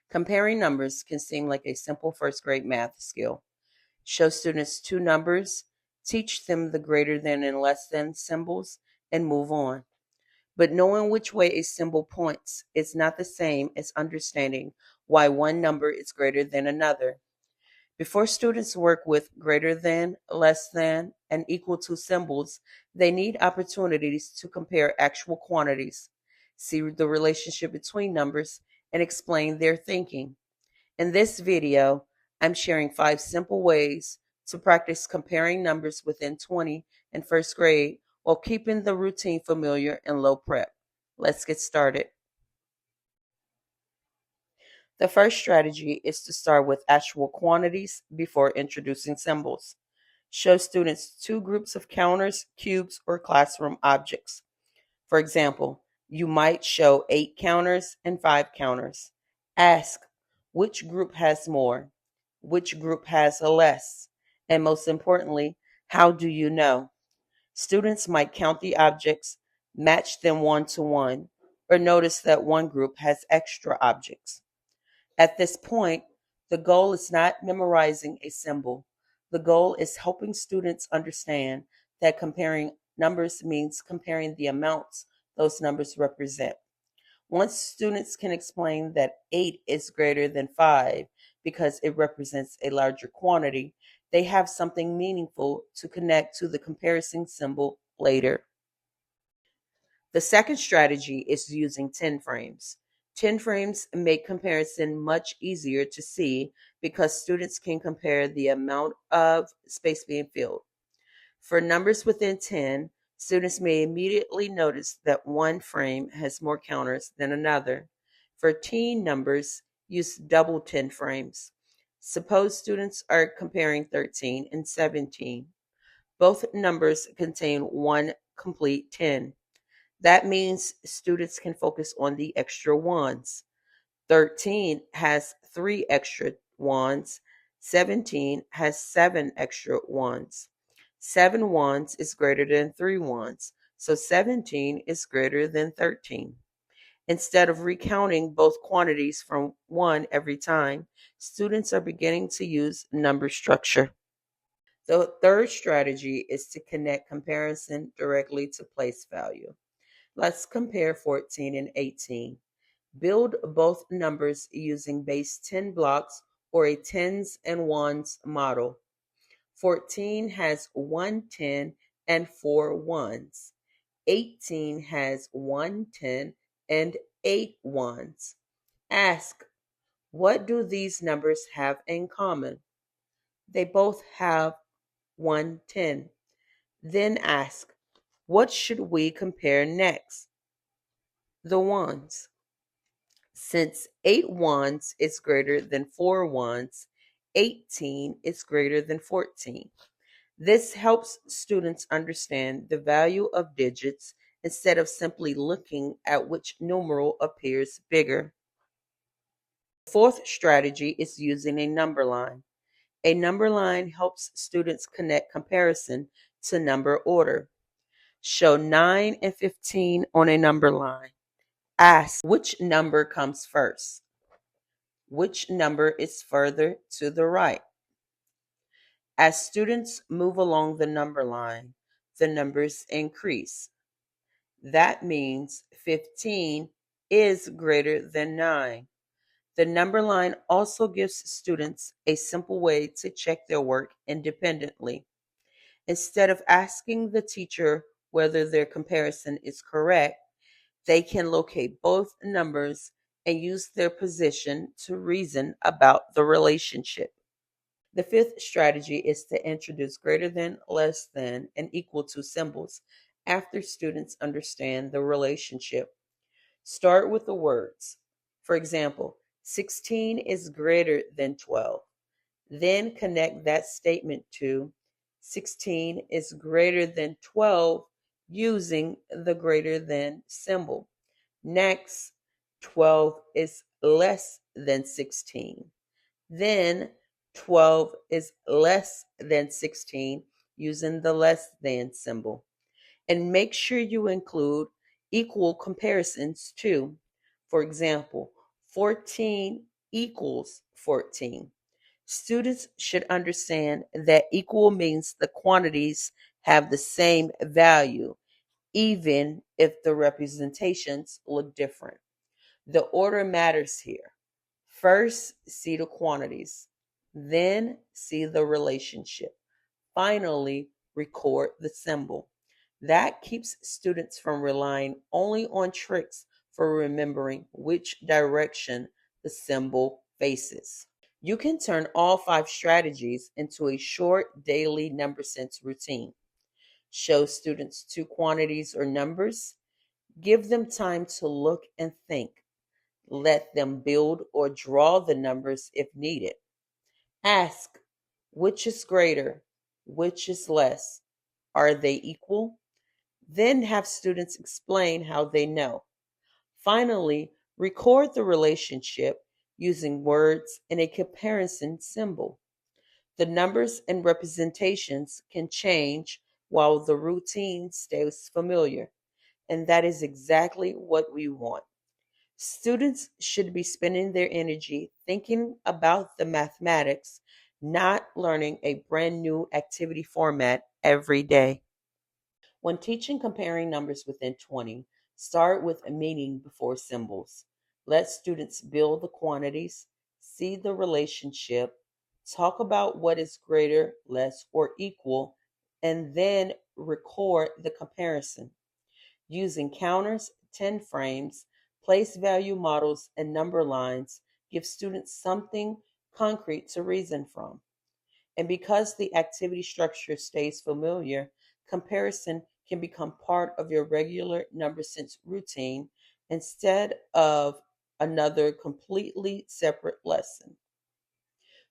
Comparing numbers can seem like a simple first grade math skill. Show students two numbers, teach them the greater than and less than symbols, and move on. But knowing which way a symbol points is not the same as understanding why one number is greater than another. Before students work with greater than, less than, and equal to symbols, they need opportunities to compare actual quantities, see the relationship between numbers, and explain their thinking. In this video, I'm sharing 5 simple ways to practice comparing numbers within 20 and first grade while keeping the routine familiar and low prep. Let's get started. The first strategy is to start with actual quantities before introducing symbols. Show students two groups of counters, cubes, or classroom objects. For example, you might show 8 counters and 5 counters. Ask, which group has more? Which group has less? And most importantly, how do you know? Students might count the objects, match them one to one, or notice that one group has extra objects. At this point, the goal is not memorizing a symbol. The goal is helping students understand that comparing numbers means comparing the amounts those numbers represent. Once students can explain that 8 is greater than 5 because it represents a larger quantity, they have something meaningful to connect to the comparison symbol later. The second strategy is using 10 frames. 10 frames make comparison much easier to see because students can compare the amount of space being filled. For numbers within 10, students may immediately notice that one frame has more counters than another. For teen numbers, use double 10 frames. Suppose students are comparing 13 and 17. Both numbers contain one complete 10. That means students can focus on the extra ones. 13 has 3 extra ones. 17 has 7 extra ones. 7 ones is greater than 3 ones, so 17 is greater than 13. Instead of recounting both quantities from 1 every time, students are beginning to use number structure. The third strategy is to connect comparison directly to place value. Let's compare 14 and 18. Build both numbers using base 10 blocks or a tens and ones model. 14 has 1 10 and 4 ones. 18 has 1 10 and 8 ones. Ask, what do these numbers have in common? They both have 1 10. Then ask, what should we compare next? The ones. Since 8 ones is greater than 4 ones, 18 is greater than 14. This helps students understand the value of digits instead of simply looking at which numeral appears bigger. The fourth strategy is using a number line. A number line helps students connect comparison to number order. Show 9 and 15 on a number line. Ask, which number comes first? Which number is further to the right? As students move along the number line, the numbers increase. That means 15 is greater than 9. The number line also gives students a simple way to check their work independently. Instead of asking the teacher whether their comparison is correct, they can locate both numbers and use their position to reason about the relationship. The fifth strategy is to introduce greater than, less than, and equal to symbols after students understand the relationship. Start with the words. For example, 16 is greater than 12. Then connect that statement to 16 is greater than 12 using the greater than symbol. Next, 12 is less than 16. Then 12 is less than 16 using the less than symbol. And make sure you include equal comparisons too. For example, 14 equals 14. Students should understand that equal means the quantities have the same value, even if the representations look different. The order matters here. First, see the quantities, then see the relationship. Finally, record the symbol. That keeps students from relying only on tricks for remembering which direction the symbol faces. You can turn all 5 strategies into a short daily number sense routine. Show students 2 quantities or numbers. Give them time to look and think. Let them build or draw the numbers if needed. Ask, which is greater? Which is less? Are they equal? Then have students explain how they know. Finally, record the relationship using words and a comparison symbol. The numbers and representations can change while the routine stays familiar, and that is exactly what we want. Students should be spending their energy thinking about the mathematics, not learning a brand new activity format every day. When teaching comparing numbers within 20, start with a meaning before symbols. Let students build the quantities, see the relationship, talk about what is greater, less, or equal, and then record the comparison. Using counters, 10 frames, place value models, and number lines give students something concrete to reason from. And because the activity structure stays familiar, comparison can become part of your regular number sense routine instead of another completely separate lesson.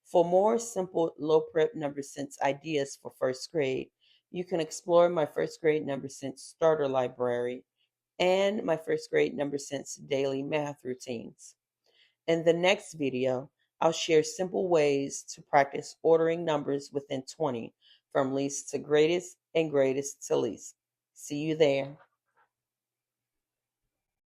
For more simple low prep number sense ideas for first grade, you can explore my first grade number sense starter library and my first grade number sense daily math routines. In the next video, I'll share simple ways to practice ordering numbers within 20 from least to greatest and greatest to least. See you there.